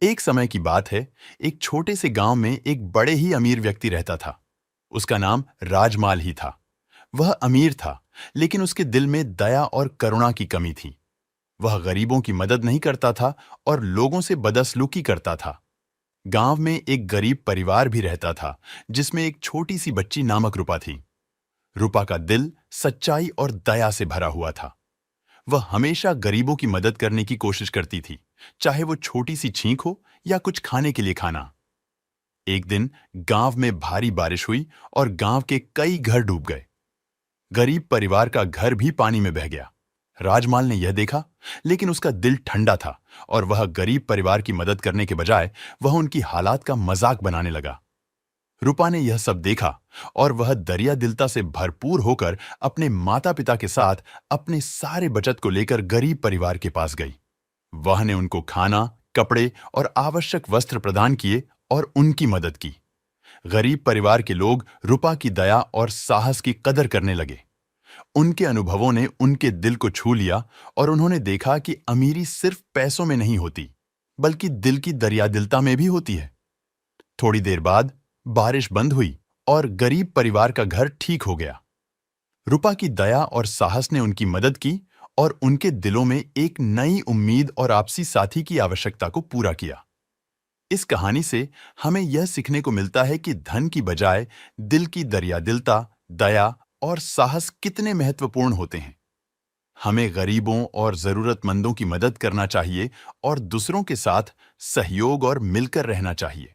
एक समय की बात है। एक छोटे से गांव में एक बड़े ही अमीर व्यक्ति रहता था। उसका नाम राजमाल ही था। वह अमीर था, लेकिन उसके दिल में दया और करुणा की कमी थी। वह गरीबों की मदद नहीं करता था और लोगों से बदसलूकी करता था। गांव में एक गरीब परिवार भी रहता था, जिसमें एक छोटी सी बच्ची नामक रूपा थी। रूपा का दिल सच्चाई और दया से भरा हुआ था। वह हमेशा गरीबों की मदद करने की कोशिश करती थी, चाहे वो छोटी सी छींक हो या कुछ खाने के लिए खाना। एक दिन गांव में भारी बारिश हुई और गांव के कई घर डूब गए। गरीब परिवार का घर भी पानी में बह गया। राजमाल ने यह देखा, लेकिन उसका दिल ठंडा था और वह गरीब परिवार की मदद करने के बजाय वह उनकी हालात का मजाक बनाने लगा। रूपा ने यह सब देखा और वह दरिया दिलता से भरपूर होकर अपने माता पिता के साथ अपने सारे बचत को लेकर गरीब परिवार के पास गई। वह ने उनको खाना, कपड़े और आवश्यक वस्त्र प्रदान किए और उनकी मदद की। गरीब परिवार के लोग रूपा की दया और साहस की कदर करने लगे। उनके अनुभवों ने उनके दिल को छू लिया और उन्होंने देखा कि अमीरी सिर्फ पैसों में नहीं होती, बल्कि दिल की दरियादिलता में भी होती है। थोड़ी देर बाद बारिश बंद हुई और गरीब परिवार का घर ठीक हो गया। रूपा की दया और साहस ने उनकी मदद की और उनके दिलों में एक नई उम्मीद और आपसी साथी की आवश्यकता को पूरा किया। इस कहानी से हमें यह सीखने को मिलता है कि धन की बजाय दिल की दरियादिलता, दया और साहस कितने महत्वपूर्ण होते हैं। हमें गरीबों और जरूरतमंदों की मदद करना चाहिए और दूसरों के साथ सहयोग और मिलकर रहना चाहिए।